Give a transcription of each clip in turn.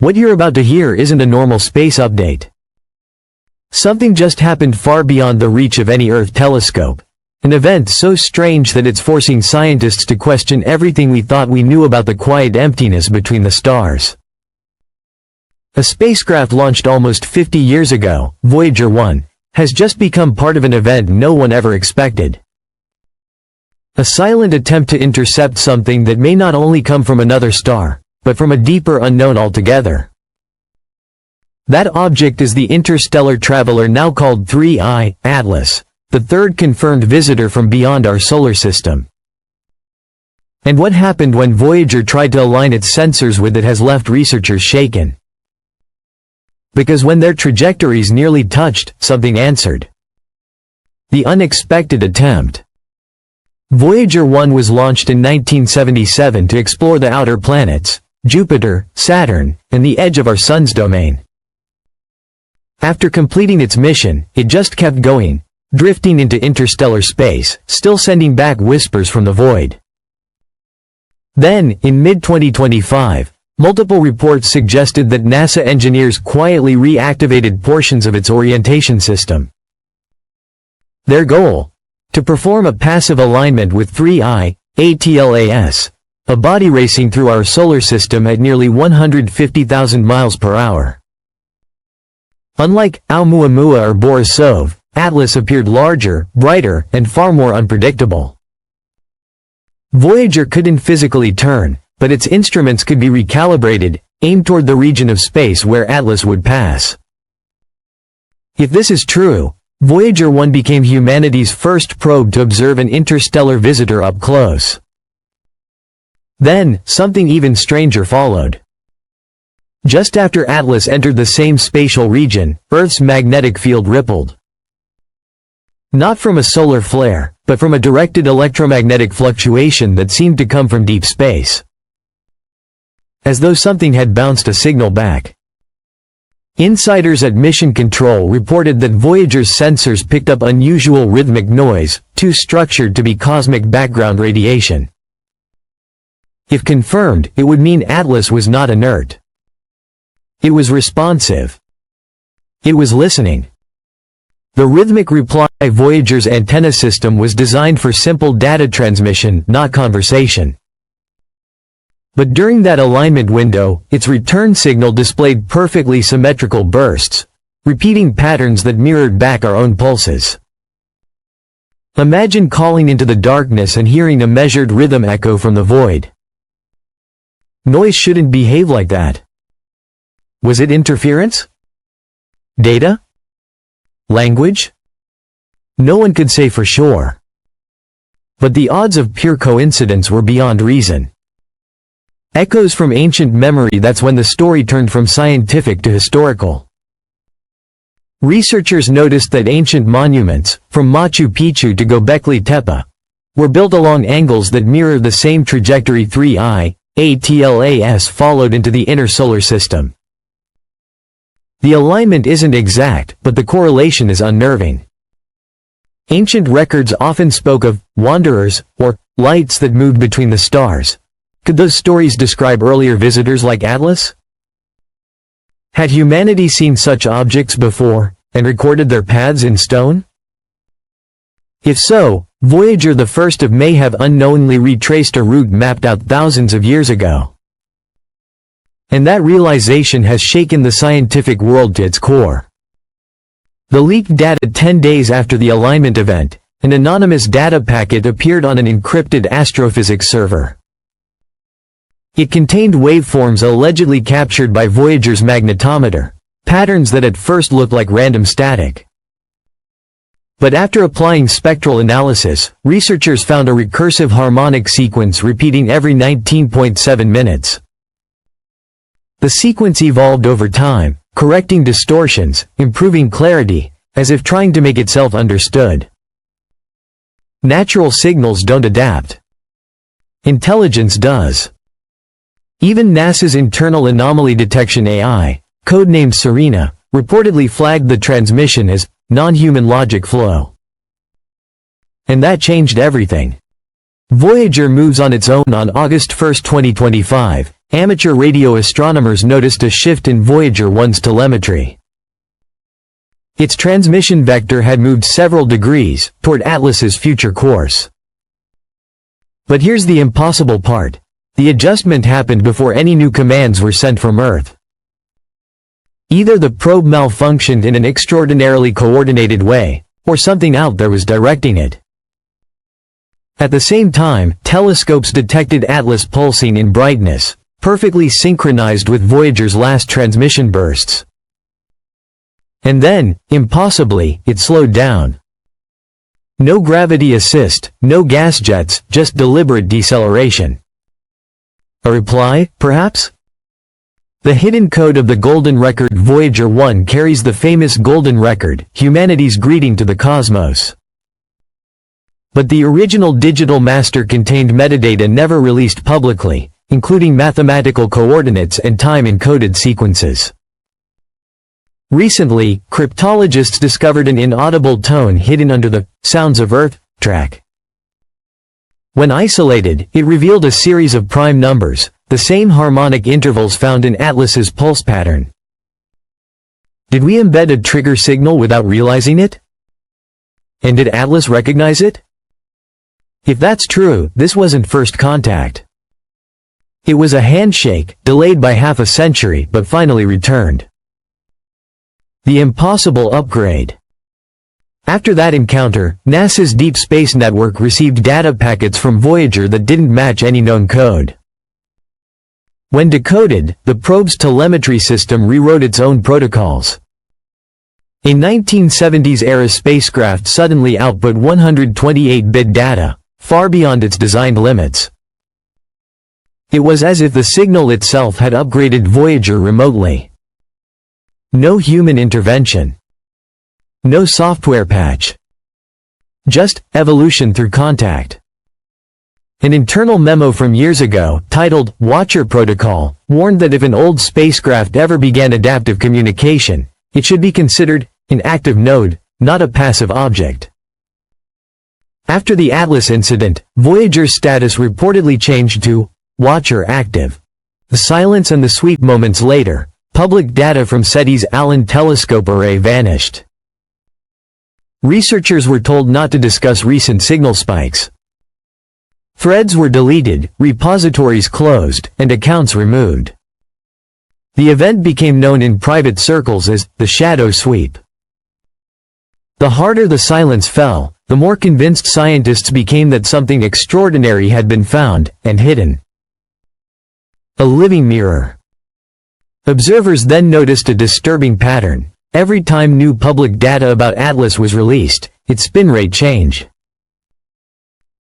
What you're about to hear isn't a normal space update. Something just happened far beyond the reach of any Earth telescope. An event so strange that it's forcing scientists to question everything we thought we knew about the quiet emptiness between the stars. A spacecraft launched almost 50 years ago, Voyager 1, has just become part of an event no one ever expected. A silent attempt to intercept something that may not only come from another star, but from a deeper unknown altogether. That object is the interstellar traveler now called 3I, Atlas, the third confirmed visitor from beyond our solar system. And what happened when Voyager tried to align its sensors with it has left researchers shaken. Because when their trajectories nearly touched, something answered. The unexpected attempt. Voyager 1 was launched in 1977 to explore the outer planets, Jupiter, Saturn, and the edge of our Sun's domain. After completing its mission, it just kept going, drifting into interstellar space, still sending back whispers from the void. Then, in mid-2025, multiple reports suggested that NASA engineers quietly reactivated portions of its orientation system. Their goal? To perform a passive alignment with 3I, ATLAS, a body racing through our solar system at nearly 150,000 miles per hour. Unlike Oumuamua or Borisov, Atlas appeared larger, brighter, and far more unpredictable. Voyager couldn't physically turn, but its instruments could be recalibrated, aimed toward the region of space where Atlas would pass. If this is true, Voyager 1 became humanity's first probe to observe an interstellar visitor up close. Then, something even stranger followed. Just after Atlas entered the same spatial region, Earth's magnetic field rippled. Not from a solar flare, but from a directed electromagnetic fluctuation that seemed to come from deep space. As though something had bounced a signal back. Insiders at Mission Control reported that Voyager's sensors picked up unusual rhythmic noise, too structured to be cosmic background radiation. If confirmed, it would mean Atlas was not inert. It was responsive. It was listening. The rhythmic reply Voyager's antenna system was designed for simple data transmission, not conversation. But during that alignment window, its return signal displayed perfectly symmetrical bursts, repeating patterns that mirrored back our own pulses. Imagine calling into the darkness and hearing a measured rhythm echo from the void. Noise shouldn't behave like that. Was it interference? Data? Language? No one could say for sure. But the odds of pure coincidence were beyond reason. Echoes from ancient memory. That's when the story turned from scientific to historical. Researchers noticed that ancient monuments, from Machu Picchu to Göbekli Tepe, were built along angles that mirror the same trajectory 3I, ATLAS followed into the inner solar system. The alignment isn't exact, but the correlation is unnerving. Ancient records often spoke of wanderers, or lights that moved between the stars. Could those stories describe earlier visitors like Atlas? Had humanity seen such objects before, and recorded their paths in stone? If so, Voyager the 1st of May have unknowingly retraced a route mapped out thousands of years ago. And that realization has shaken the scientific world to its core. The leaked data 10 days after the alignment event, an anonymous data packet appeared on an encrypted astrophysics server. It contained waveforms allegedly captured by Voyager's magnetometer, patterns that at first looked like random static. But after applying spectral analysis, researchers found a recursive harmonic sequence repeating every 19.7 minutes. The sequence evolved over time, correcting distortions, improving clarity, as if trying to make itself understood. Natural signals don't adapt. Intelligence does. Even NASA's internal anomaly detection AI, codenamed Serena, reportedly flagged the transmission as non-human logic flow. And that changed everything. Voyager moves on its own on August 1, 2025, amateur radio astronomers noticed a shift in Voyager 1's telemetry. Its transmission vector had moved several degrees toward Atlas's future course. But here's the impossible part. The adjustment happened before any new commands were sent from Earth. Either the probe malfunctioned in an extraordinarily coordinated way, or something out there was directing it. At the same time, telescopes detected Atlas pulsing in brightness, perfectly synchronized with Voyager's last transmission bursts. And then, impossibly, it slowed down. No gravity assist, no gas jets, just deliberate deceleration. A reply, perhaps? The hidden code of the Golden Record. Voyager 1 carries the famous Golden Record, humanity's greeting to the cosmos. But the original digital master contained metadata never released publicly, including mathematical coordinates and time-encoded sequences. Recently, cryptologists discovered an inaudible tone hidden under the "Sounds of Earth" track. When isolated, it revealed a series of prime numbers, the same harmonic intervals found in Atlas's pulse pattern. Did we embed a trigger signal without realizing it? And did Atlas recognize it? If that's true, this wasn't first contact. It was a handshake, delayed by half a century but finally returned. The impossible upgrade. After that encounter, NASA's Deep Space Network received data packets from Voyager that didn't match any known code. When decoded, the probe's telemetry system rewrote its own protocols. A 1970s-era spacecraft suddenly output 128-bit data, far beyond its designed limits. It was as if the signal itself had upgraded Voyager remotely. No human intervention. No software patch. Just evolution through contact. An internal memo from years ago, titled Watcher Protocol, warned that if an old spacecraft ever began adaptive communication, it should be considered an active node, not a passive object. After the Atlas incident, Voyager's status reportedly changed to Watcher Active. The silence and the sweep moments later, public data from SETI's Allen Telescope Array vanished. Researchers were told not to discuss recent signal spikes. Threads were deleted, repositories closed, and accounts removed. The event became known in private circles as the shadow sweep. The harder the silence fell, the more convinced scientists became that something extraordinary had been found and hidden. A living mirror. Observers then noticed a disturbing pattern. Every time new public data about Atlas was released, its spin rate changed.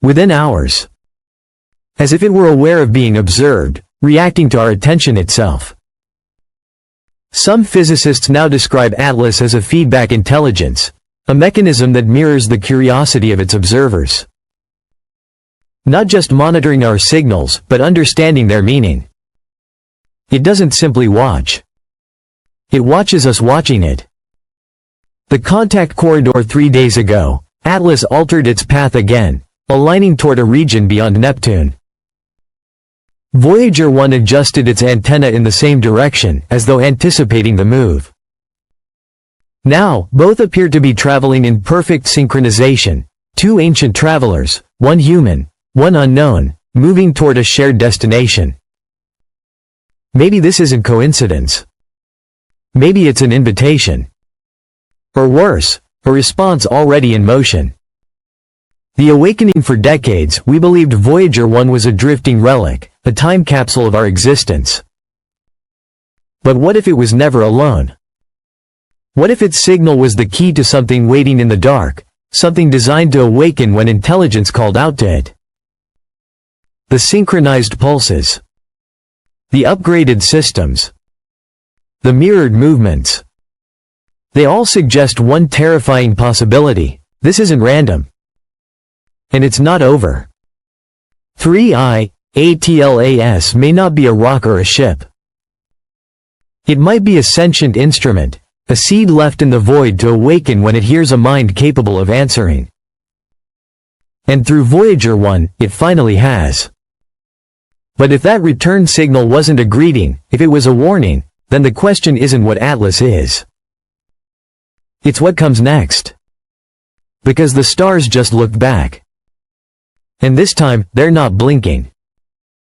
Within hours. As if it were aware of being observed, reacting to our attention itself. Some physicists now describe Atlas as a feedback intelligence, a mechanism that mirrors the curiosity of its observers. Not just monitoring our signals, but understanding their meaning. It doesn't simply watch. It watches us watching it. The contact corridor 3 days ago, Atlas altered its path again, aligning toward a region beyond Neptune. Voyager 1 adjusted its antenna in the same direction, as though anticipating the move. Now, both appear to be traveling in perfect synchronization, two ancient travelers, one human, one unknown, moving toward a shared destination. Maybe this isn't coincidence. Maybe it's an invitation. Or worse, a response already in motion. The awakening. For decades, we believed Voyager 1 was a drifting relic, a time capsule of our existence. But what if it was never alone? What if its signal was the key to something waiting in the dark, something designed to awaken when intelligence called out to it? The synchronized pulses. The upgraded systems. The mirrored movements. They all suggest one terrifying possibility: this isn't random. And it's not over. 3I, ATLAS may not be a rock or a ship. It might be a sentient instrument, a seed left in the void to awaken when it hears a mind capable of answering. And through Voyager 1, it finally has. But if that return signal wasn't a greeting, if it was a warning, then the question isn't what Atlas is. It's what comes next. Because the stars just looked back. And this time, they're not blinking.